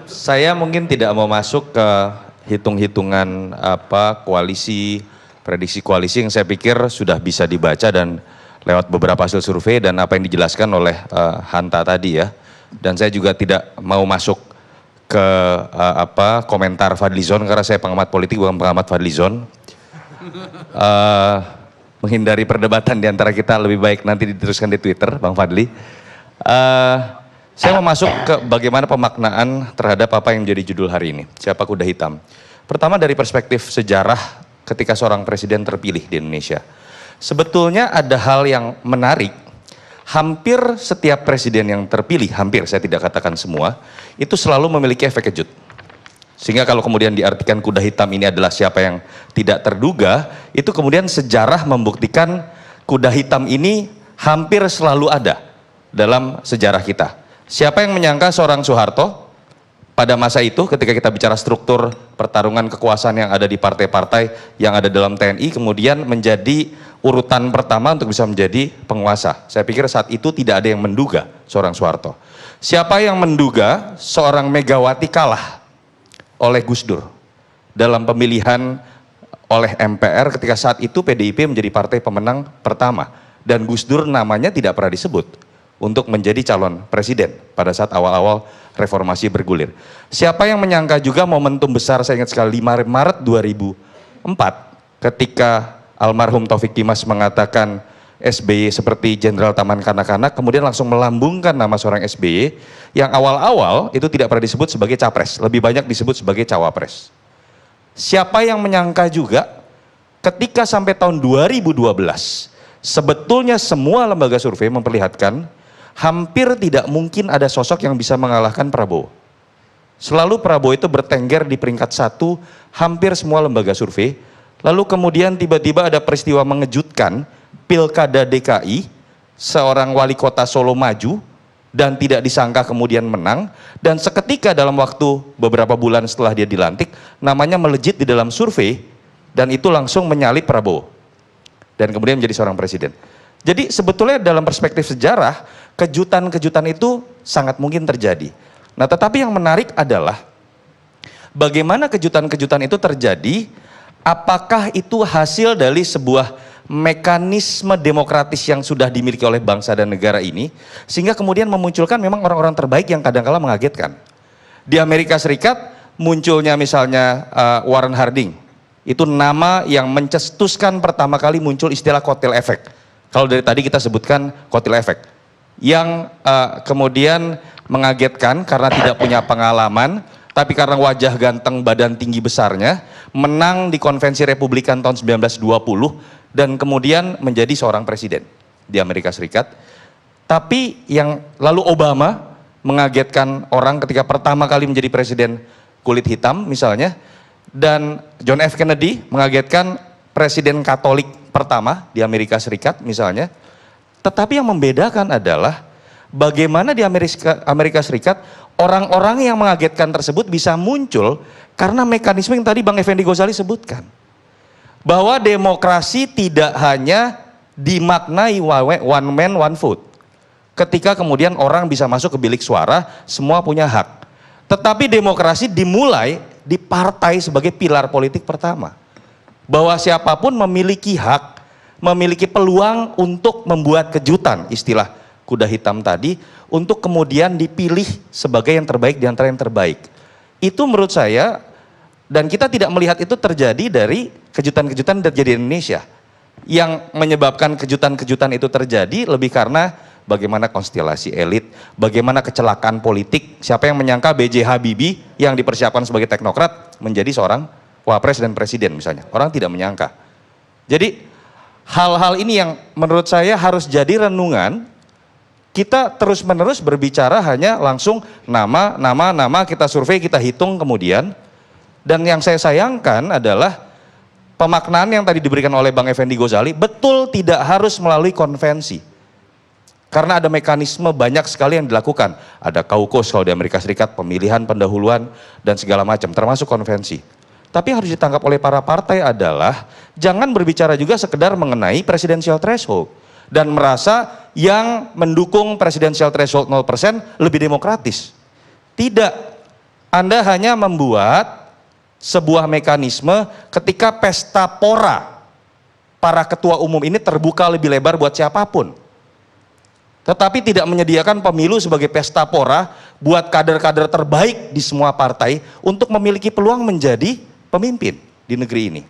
Saya mungkin tidak mau masuk ke hitung-hitungan koalisi, prediksi koalisi yang saya pikir sudah bisa dibaca dan lewat beberapa hasil survei dan apa yang dijelaskan oleh Hanta tadi ya. Dan saya juga tidak mau masuk ke komentar Fadlizon karena saya pengamat politik bukan pengamat Fadlizon. Menghindari perdebatan di antara kita lebih baik nanti diteruskan di Twitter, Bang Fadli. Saya mau masuk ke bagaimana pemaknaan terhadap apa yang menjadi judul hari ini, siapa kuda hitam. Pertama dari perspektif sejarah ketika seorang presiden terpilih di Indonesia. Sebetulnya ada hal yang menarik, hampir setiap presiden yang terpilih, hampir saya tidak katakan semua, itu selalu memiliki efek kejut. Sehingga kalau kemudian diartikan kuda hitam ini adalah siapa yang tidak terduga, itu kemudian sejarah membuktikan kuda hitam ini hampir selalu ada dalam sejarah kita. Siapa yang menyangka seorang Soeharto pada masa itu ketika kita bicara struktur pertarungan kekuasaan yang ada di partai-partai yang ada dalam TNI kemudian menjadi urutan pertama untuk bisa menjadi penguasa. Saya pikir saat itu tidak ada yang menduga seorang Soeharto. Siapa yang menduga seorang Megawati kalah oleh Gus Dur dalam pemilihan oleh MPR ketika saat itu PDIP menjadi partai pemenang pertama dan Gus Dur namanya tidak pernah disebut untuk menjadi calon presiden pada saat awal-awal reformasi bergulir. Siapa yang menyangka juga momentum besar, saya ingat sekali 5 Maret 2004 ketika almarhum Taufik Kimas mengatakan SBY seperti jenderal taman kanak-kanak, kemudian langsung melambungkan nama seorang SBY yang awal-awal itu tidak pernah disebut sebagai capres, lebih banyak disebut sebagai cawapres. Siapa yang menyangka juga ketika sampai tahun 2012 sebetulnya semua lembaga survei memperlihatkan hampir tidak mungkin ada sosok yang bisa mengalahkan Prabowo. Selalu Prabowo itu bertengger di peringkat 1 hampir semua lembaga survei. Lalu kemudian tiba-tiba ada peristiwa mengejutkan, Pilkada DKI, seorang wali kota Solo maju dan tidak disangka kemudian menang, dan seketika dalam waktu beberapa bulan setelah dia dilantik, namanya melejit di dalam survei dan itu langsung menyalip Prabowo dan kemudian menjadi seorang presiden. Jadi sebetulnya dalam perspektif sejarah, kejutan-kejutan itu sangat mungkin terjadi. Nah tetapi yang menarik adalah bagaimana kejutan-kejutan itu terjadi, apakah itu hasil dari sebuah mekanisme demokratis yang sudah dimiliki oleh bangsa dan negara ini, sehingga kemudian memunculkan memang orang-orang terbaik yang kadang-kala mengagetkan. Di Amerika Serikat munculnya misalnya Warren Harding, itu nama yang mencetuskan pertama kali muncul istilah kotel efek. Kalau dari tadi kita sebutkan kotel efek, yang kemudian mengagetkan karena tidak punya pengalaman, tapi karena wajah ganteng badan tinggi besarnya, menang di konvensi Republikan tahun 1920 dan kemudian menjadi seorang presiden di Amerika Serikat. Tapi yang lalu Obama mengagetkan orang ketika pertama kali menjadi presiden kulit hitam misalnya, dan John F. Kennedy mengagetkan presiden Katolik pertama di Amerika Serikat misalnya. Tetapi yang membedakan adalah bagaimana di Amerika Serikat orang-orang yang mengagetkan tersebut bisa muncul karena mekanisme yang tadi Bang Effendi Ghazali sebutkan. Bahwa demokrasi tidak hanya dimaknai one man one vote. Ketika kemudian orang bisa masuk ke bilik suara, semua punya hak. Tetapi demokrasi dimulai di partai sebagai pilar politik pertama. Bahwa siapapun memiliki hak, memiliki peluang untuk membuat kejutan, istilah kuda hitam tadi, untuk kemudian dipilih sebagai yang terbaik di antara yang terbaik. Itu menurut saya, dan kita tidak melihat itu terjadi dari kejutan-kejutan yang terjadi di Indonesia. Yang menyebabkan kejutan-kejutan itu terjadi lebih karena bagaimana konstelasi elit, bagaimana kecelakaan politik, siapa yang menyangka B.J. Habibie yang dipersiapkan sebagai teknokrat menjadi seorang wapres dan presiden misalnya. Orang tidak menyangka. Jadi hal-hal ini yang menurut saya harus jadi renungan. Kita terus-menerus berbicara hanya langsung nama kita survei, kita hitung kemudian. Dan yang saya sayangkan adalah pemaknaan yang tadi diberikan oleh Bang Effendi Ghazali betul tidak harus melalui konvensi. Karena ada mekanisme banyak sekali yang dilakukan. Ada kaukus kalau di Amerika Serikat, pemilihan pendahuluan dan segala macam, termasuk konvensi. Tapi yang harus ditangkap oleh para partai adalah jangan berbicara juga sekedar mengenai presidensial threshold dan merasa yang mendukung presidensial threshold 0% lebih demokratis. Tidak. Anda hanya membuat sebuah mekanisme ketika pesta pora para ketua umum ini terbuka lebih lebar buat siapapun. Tetapi tidak menyediakan pemilu sebagai pesta pora buat kader-kader terbaik di semua partai untuk memiliki peluang menjadi pemimpin di negeri ini.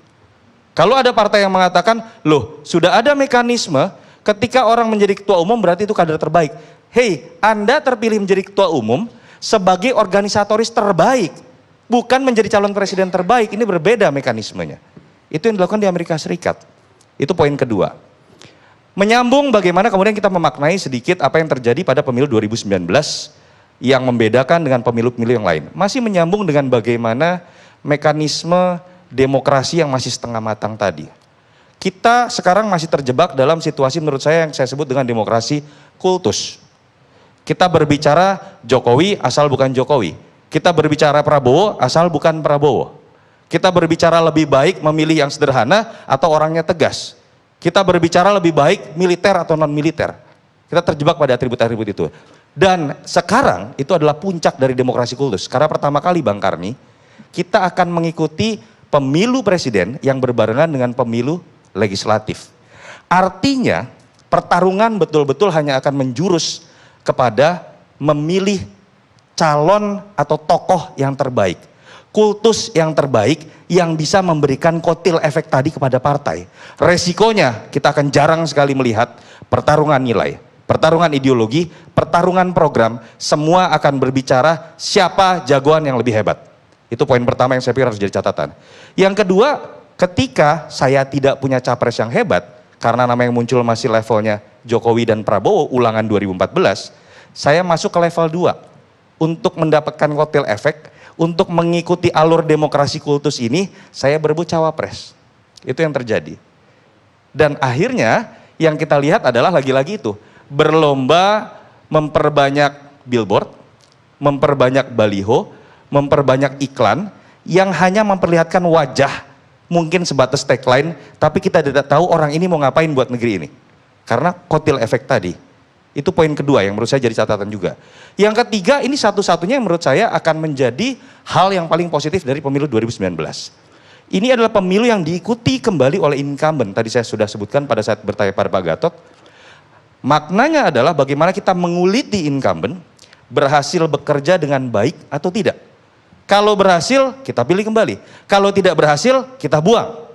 Kalau ada partai yang mengatakan, loh sudah ada mekanisme ketika orang menjadi ketua umum berarti itu kader terbaik. Hei, Anda terpilih menjadi ketua umum sebagai organisatoris terbaik, bukan menjadi calon presiden terbaik. Ini berbeda mekanismenya. Itu yang dilakukan di Amerika Serikat. Itu poin kedua. Menyambung bagaimana kemudian kita memaknai sedikit apa yang terjadi pada pemilu 2019 yang membedakan dengan pemilu-pemilu yang lain. Masih menyambung dengan bagaimana mekanisme demokrasi yang masih setengah matang tadi. Kita sekarang masih terjebak dalam situasi menurut saya yang saya sebut dengan demokrasi kultus. Kita berbicara Jokowi asal bukan Jokowi. Kita berbicara Prabowo asal bukan Prabowo. Kita berbicara lebih baik memilih yang sederhana atau orangnya tegas. Kita berbicara lebih baik militer atau non-militer. Kita terjebak pada atribut-atribut itu. Dan sekarang itu adalah puncak dari demokrasi kultus. Karena pertama kali Bang Karni, kita akan mengikuti pemilu presiden yang berbarengan dengan pemilu legislatif. Artinya pertarungan betul-betul hanya akan menjurus kepada memilih calon atau tokoh yang terbaik. Kultus yang terbaik yang bisa memberikan kotil efek tadi kepada partai. Resikonya kita akan jarang sekali melihat pertarungan nilai, pertarungan ideologi, pertarungan program, semua akan berbicara siapa jagoan yang lebih hebat. Itu poin pertama yang saya pikir harus jadi catatan. Yang kedua, ketika saya tidak punya capres yang hebat, karena nama yang muncul masih levelnya Jokowi dan Prabowo ulangan 2014, saya masuk ke level 2. Untuk mendapatkan kotil efek, untuk mengikuti alur demokrasi kultus ini, saya berebut cawapres. Itu yang terjadi. Dan akhirnya yang kita lihat adalah lagi-lagi itu, berlomba memperbanyak billboard, memperbanyak baliho, memperbanyak iklan, yang hanya memperlihatkan wajah, mungkin sebatas tagline, tapi kita tidak tahu orang ini mau ngapain buat negeri ini. Karena kotil efek tadi. Itu poin kedua yang menurut saya jadi catatan juga. Yang ketiga, ini satu-satunya yang menurut saya akan menjadi hal yang paling positif dari pemilu 2019. Ini adalah pemilu yang diikuti kembali oleh incumbent. Tadi saya sudah sebutkan pada saat bertanya pada Pak Gatot. Maknanya adalah bagaimana kita menguliti incumbent, berhasil bekerja dengan baik atau tidak. Kalau berhasil, kita pilih kembali. Kalau tidak berhasil, kita buang.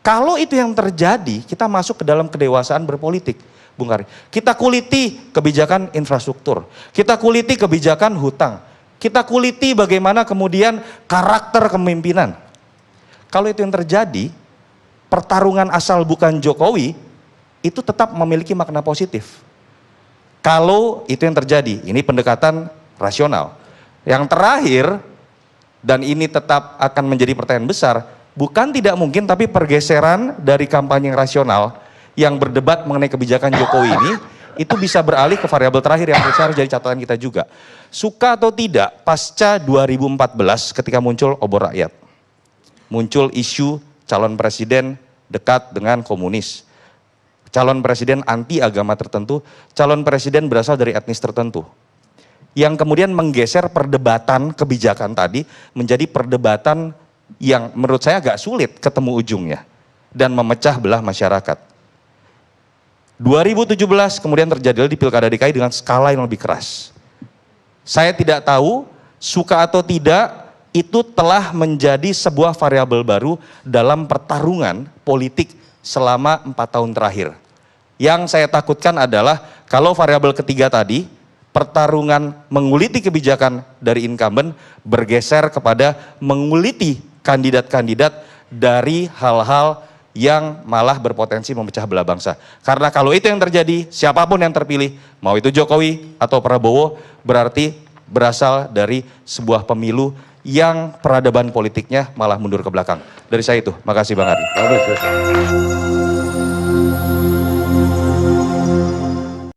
Kalau itu yang terjadi, kita masuk ke dalam kedewasaan berpolitik. Bung Karni, kita kuliti kebijakan infrastruktur, kita kuliti kebijakan hutang, kita kuliti bagaimana kemudian karakter kepemimpinan. Kalau itu yang terjadi, pertarungan asal bukan Jokowi itu tetap memiliki makna positif. Kalau itu yang terjadi, ini pendekatan rasional. Yang terakhir, dan ini tetap akan menjadi pertanyaan besar, bukan tidak mungkin tapi pergeseran dari kampanye yang rasional yang berdebat mengenai kebijakan Jokowi ini, itu bisa beralih ke variabel terakhir yang harus jadi catatan kita juga. Suka atau tidak, pasca 2014 ketika muncul obor rakyat, muncul isu calon presiden dekat dengan komunis, calon presiden anti agama tertentu, calon presiden berasal dari etnis tertentu, yang kemudian menggeser perdebatan kebijakan tadi menjadi perdebatan yang menurut saya agak sulit ketemu ujungnya dan memecah belah masyarakat. 2017 kemudian terjadi di Pilkada DKI dengan skala yang lebih keras. Saya tidak tahu, suka atau tidak, itu telah menjadi sebuah variabel baru dalam pertarungan politik selama 4 tahun terakhir. Yang saya takutkan adalah kalau variabel ketiga tadi, pertarungan menguliti kebijakan dari incumbent bergeser kepada menguliti kandidat-kandidat dari hal-hal yang malah berpotensi memecah belah bangsa. Karena kalau itu yang terjadi, siapapun yang terpilih, mau itu Jokowi atau Prabowo, berarti berasal dari sebuah pemilu yang peradaban politiknya malah mundur ke belakang. Dari saya itu, makasih Bang Adi.